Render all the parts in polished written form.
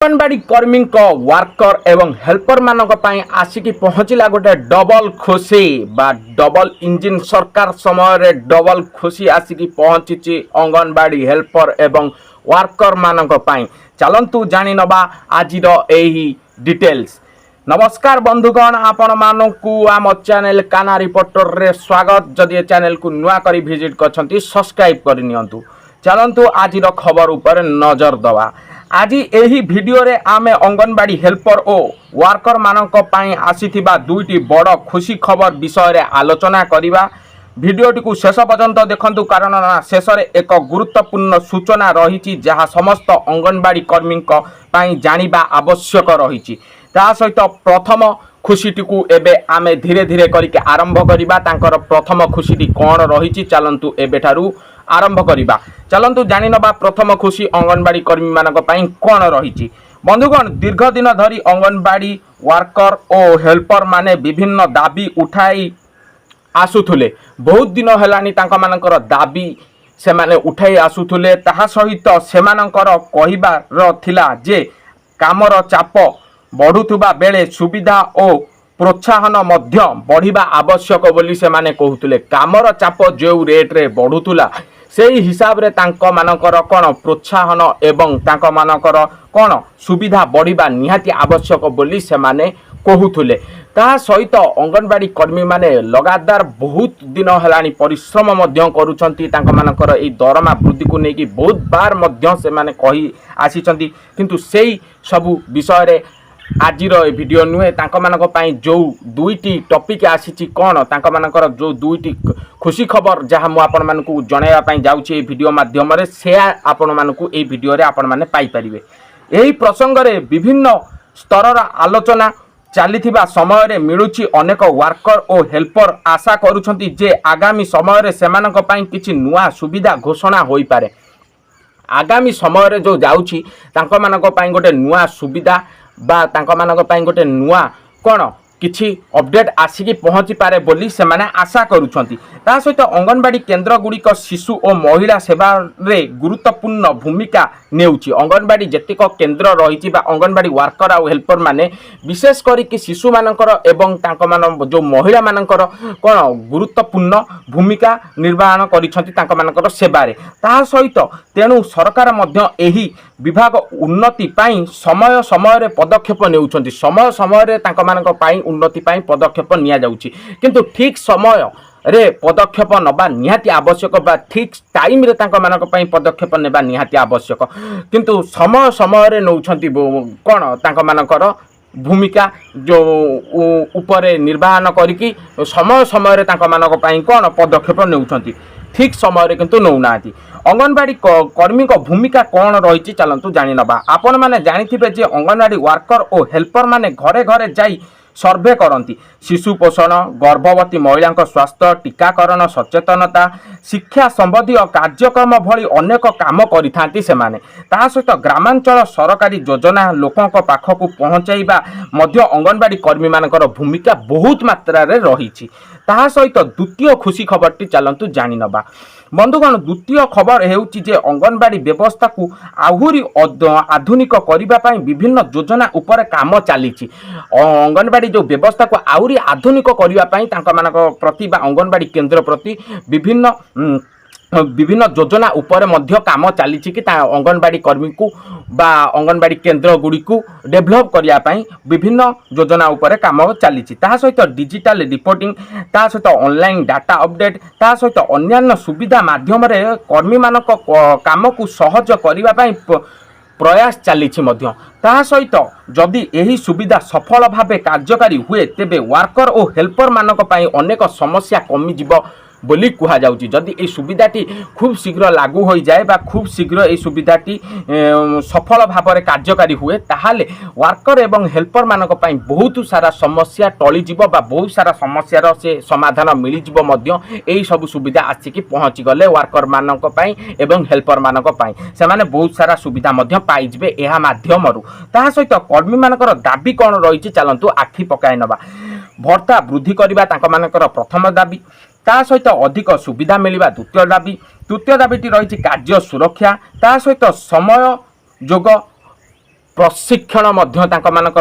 अंगनवाड़ी कर्मी वर्कर एवं हेल्पर मानक आसिक पहुँचला गोटे डबल खुशी बा डबल इंजिन सरकार समय डबल खुशी आसिक पहुँची अंगनवाड़ी हेल्पर एवं वर्कर मानक चलतु जानी नवा आज डिटेल्स। नमस्कार बंधुगण, आपण मानकु आम चैनल काना रिपोर्टर रे स्वागत। जदि चैनल को नुआ करी विजिट करछंती सब्सक्राइब करनियंतु। चलतु आज खबर उपर नजर दवा। आज यही वीडियो रे आमे अंगनवाड़ी हेल्पर और वर्कर मानक पई आसीथिबा दुईटी बड़ खुशी खबर विषय रे आलोचना करिबा। वीडियोटी को शेष पर्यंत देखंतु कारण शेष रे एक गुरुत्वपूर्ण सूचना रही जहाँ समस्त अंगनवाड़ी कर्मी पई जानिबा आवश्यक रही। ता सहित प्रथम खुशीटी को एबे आमे धीरे धीरे करके आरंभ करिबा। तांकर प्रथम खुशीटी कौन रही चलंतु एबेठारु आरंभ करिबा। चलंतु जानि नबा प्रथम खुशी अंगनवाड़ी कर्मी मानक पई कौन रही। बंधुगण, दीर्घ दिन धरी अंगनवाड़ी वर्कर और हेल्पर माने विभिन्न दाबी उठाई आसुथुले। बहुत दिन हेलानी तांका मानकर दाबी से माने उठाई आसुथुले। ताहा सहित सेमानकर कहिबार थिला जे कामर चाप बढ़ुथुबा बेले सुविधा और प्रोत्साहन मध्य बढ़िबा आवश्यक बोली से माने कहूतुले। कामर चाप जो रेट रे बढ़ुथुला सेही हिसाब रे तांका मानकर कोन प्रोत्साहन एवं तांका मानकर कोन सुविधा बढ़िबा निहाती आवश्यक बोली से माने कहूतुले। ता सहित अंगनवाड़ी कर्मी माने लगातार बहुत दिन हेलानी परिश्रम मध्य करूछंती। तांका मानकर ए दरमा वृद्धि को नेकी बहुत बार मध्य से माने कही आसीचंती, किंतु सेही सबु विषय रे आजिर वीडियो नुहे। तांका मानक पई जो दुईटी टॉपिक आसीची कोन तांका मानकर जो दुईटी खुशी खबर जहाँ मु आपण मानकु जणाइबा पई जाउची ए वीडियो माध्यम रे से आपण मानकु ए वीडियो रे आपण माने पाई परिबे। एही प्रसंग रे विभिन्न स्तर आलोचना चलीथिबा समय रे मिलुची। अनेक वर्कर और हेल्पर आशा करूछंती जे आगामी समय रे सेमानक पई किछि नुआ सुविधा घोषणा होई पारे। आगामी समय रे जो जाउची तांका मानक पई गोटे नुआ सुविधा बा तांका मानक पई गोटे नुआ कोन किछि अपडेट आसिकी पहुँची पारे बोली से माने आशा करूछंती। ता सहित अंगनवाड़ी केन्द्र गुड़िक शिशु और महिला सेवा रे गुरुत्वपूर्ण भूमिका नेउची। अंगनवाड़ी जेतिक केन्द्र रही बा अंगनवाड़ी वर्कर और हेल्पर माने विशेष करी शिशु मानकर एवं तांका मान जो महिला मानकर कोन गुरुत्वपूर्ण भूमिका निर्वाहन करिसंती तांका मानकर सेवा रे। ता सहित तेणु सरकार मध्य एही विभाग उन्नति पाई समय समय रे पदक्षेप नेउछंती। समय समय रे तांका मानक पाई उन्नति पाई पदक्षेप निया जाउची, किंतु ठीक समय रे पदक्षेप नबा निहाती आवश्यक बा ठीक टाइम रे तांका मानक पई पदक्षेप नेबा निहाती आवश्यक, किंतु समय समय रे नउछंती कोन तांका मानकर भूमिका जो ऊपर निर्वाहन करिकी समय समय रे तांका मानक पई कोन पदक्षेप नेउछंती, ठीक समय रे किंतु नौनाती। अंगनवाड़ी कर्मी को भूमिका कौन रही चलतु जानी नबा। आपण माने जानिथिबे जे अंगनवाड़ी वर्कर और हेल्पर माने घरे घरे जाई सर्वे करती। शिशु पोषण, गर्भवती महिला स्वास्थ्य, टीकाकरण, सचेतनता, शिक्षा संबंधी कार्यक्रम भली अनेक काम करिथांती सेमाने। ता सहित ग्रामांचल सरकारी योजना लोकों पाखकु पहुँचाइबा मध्य अंगनवाड़ी कर्मी मानकर भूमिका बहुत मात्रा रे रही। ता सहित द्वितीय खुशी खबरटी चलतु जानी नबा। बंधुगण, द्वितीय खबर हेउची जे अंगनवाड़ी व्यवस्था को आहुरी आधुनिक करिबा पई विभिन्न योजना उपर काम चलीची। अंगनवाड़ी जो व्यवस्था को आहुरी आधुनिक करिबा पई तांका मानक प्रति बा अंगनवाड़ी केंद्र प्रति विभिन्न विभिन्न योजना उपर मध्य काम चली कि अंगनवाड़ी कर्मी को बा अंगनवाड़ी केन्द्र गुड़ी को डेभलप करने विभिन्न योजना उपर काम चली। सहित डिजिटल रिपोर्टिंग, ता सहित ऑनलाइन डाटा अपडेट, ता सहित अन्यान्य सुविधा माध्यम कर्मी मानक काम को सहज करने प्रयास चली। ता सहित जदि यही सुविधा सफल भाव कार्यकारी हुए तेबे वर्कर और हेल्पर मानक पई अनेक समस्या कमी जिवो बोली कहा जाउची। जदि ए सुविधाटी खूब शीघ्र लागू हो जाए बा खूब शीघ्र ए सुविधाटी सफल भाव में कार्यकारी हुए ताहाले वर्कर एवं हेल्पर मानक पई बहुत सारा समस्या टली जीव बा बहुत सारा समस्यार से समाधान मिली जीव मध्य एही सब सुविधा आसिकी पहुँची गले वर्कर मानक पई एवं हेल्पर मानक पई से माने बहुत सारा सुविधा मध्य पाई जिवे एहा माध्यमरु। ता सहित कर्मी मानकर दाबी कौन रही चलतु आखि पकाई नबा। भत्ता वृद्धि करबा तांका मानकर प्रथम दाबी। ता सहित अधिक सुविधा मिलवा द्वितीय दाबी। तृतीय दाबीटी रही कार्य सुरक्षा। ता सहित समय जोग प्रशिक्षण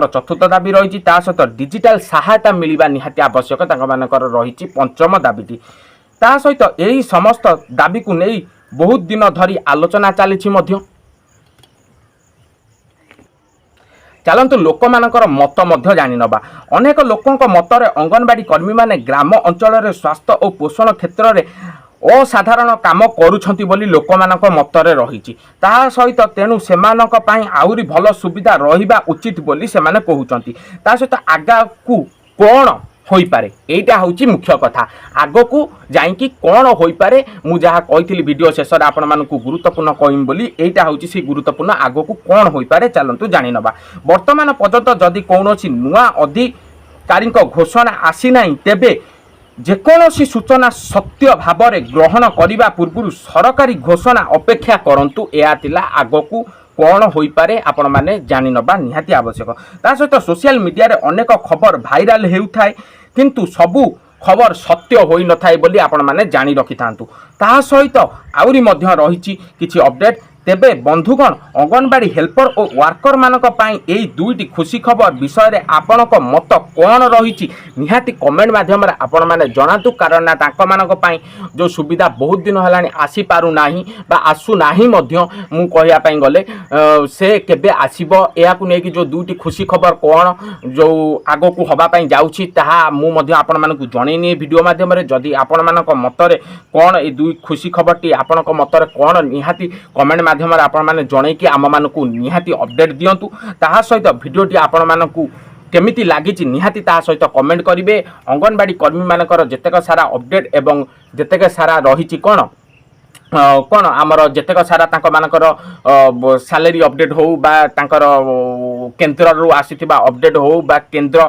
चतुर्थ दाबी रही सहित डिजिटाल सहायता मिलवा निहाती आवश्यक रही पंचम दाबीटी ता सहित यही समस्त दाबी को नहीं बहुत दिन धरी आलोचना चली चलतु लोक मानकर मत जानी नबा अनेक लोकों मतरे अंगनवाड़ी कर्मी माने ग्राम अंचल स्वास्थ्य और पोषण क्षेत्र में असाधारण काम करुछंती बोली लोक मानक मतरे रही सहित तेणु सेमानक पई आउरी भल सुविधा रहिबा उचित बोली सेमाने कहउछंती ता सहित आगा को कोन होई पारे एटा होची मुख्य कथा आगो को जाईकी कोन होई पारे मु जहा कहितली वीडियो शेष रे आपण मानकु गुरुत्वपूर्ण कहिम बोली एटा होची सी गुरुत्वपूर्ण आगो को कोन होई पारे चलंतु जानि नबा वर्तमान पर्यंत जदि कोनोसी नुआ अधिकारी घोषणा आसी नाही तेबे जेकोसी सूचना सत्य भाव में ग्रहण करने पूर्व सरकारी घोषणा अपेक्षा करंतु या तिला आगो को कौन हो पारे आपण माने जानि नबा निहाती आवश्यक ता सहित सोशल मीडिया रे अनेक खबर भाइराल हेउथाय किंतु सबु खबर सत्य होई न थाय बोली आपण माने जानि रखि थांतु ता सहित आउरी मध्य रहिछि किछि अपडेट तेबे बंधुगण अंगनवाड़ी हेल्पर और वर्कर मानक पई एई दुईटी खुशी खबर विषय रे आपनक मत कोन रहिछि निहाती कमेंट माध्यम रे आपण माने जणातु कारण ना तांक मानक पई जो सुविधा बहुत दिन हलानी आसी पारु नाही बा आसु नाही मध्य मु कहिया पई गले से केबे आसीबो एया को नेकी जो दुईटी खुशी खबर कोन जो आगो को हबा पई जाउछि ताहा मु मध्य आपण मानकु जणैनी वीडियो माध्यम रे जदी आपण मानक मतरे कोन ए दुई खुशी खबरटी आपनक मतरे कोन निहाती कमेंट माध्यम आपण माने जणे कि आम मानकु निहाती अपडेट दियंतु ताहा सहित वीडियोटी आपण मानकु केमिति लागिछि निहाती ताहा सहित कमेंट करिवे अंगनवाड़ी कर्मी मानकर जेतेक सारा अपडेट एवं जेतेक सारा रहिछि कोन कौन आमर जेतेक सारा तांक मानकर सैलरी अपडेट हो बा तांकर केन्द्र रु आसीथिबा अपडेट हो बा केन्द्र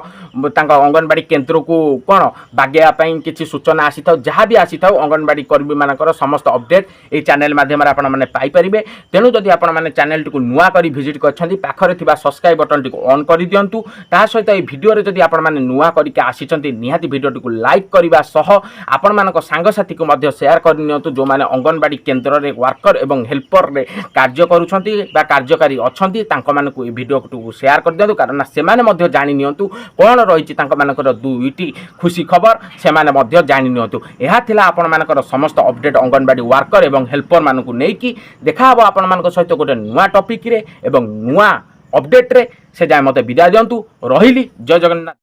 तांक अंगनवाड़ी केन्द्र को कौन बागेया पई किछि सूचना आसी थाउ जहाँ भी आसी थाउ अंगनवाड़ी कर्मी मानकर समस्त अपडेट ए चैनल माध्यम आपण माने पाई परिबे तेनु जदि आपण माने चैनल टिको नुआ करी विजिट करछन्ती पाखरे थिबा सब्सक्राइब बटन टिको ऑन करि दियंतु ता सहित ए वीडियो रे जदि आपण माने नुआ करी के आसीचन्ती निहाती वीडियो टिको लाइक करबा सह आपण मानक सांग साथी को मध्य शेयर करि नियंतु जो माने अंगनवाड़ी केन्द्र रे वर्कर एवं हेल्पर रे कार्य करूछन्ती बा कार्यकारी अछन्ती तांक मानकु ए वीडियो को शेयर कर दियंतु कारण से माने मध्य जानि नियंतु कोन रहिछि तांक मानकर दुईटी खुशी खबर से माने मध्य जानि नियंतु एहा थिला आपण मानकर समस्त अपडेट अंगनवाड़ी वर्कर एवं हेल्पर मानकु नै कि देखा हबो आपण मानक सहित गोटे नुआ टॉपिक रे एवं नुआ अपडेट रे से जाय मते विदाय दियंतु रहिली जय जगन्नाथ।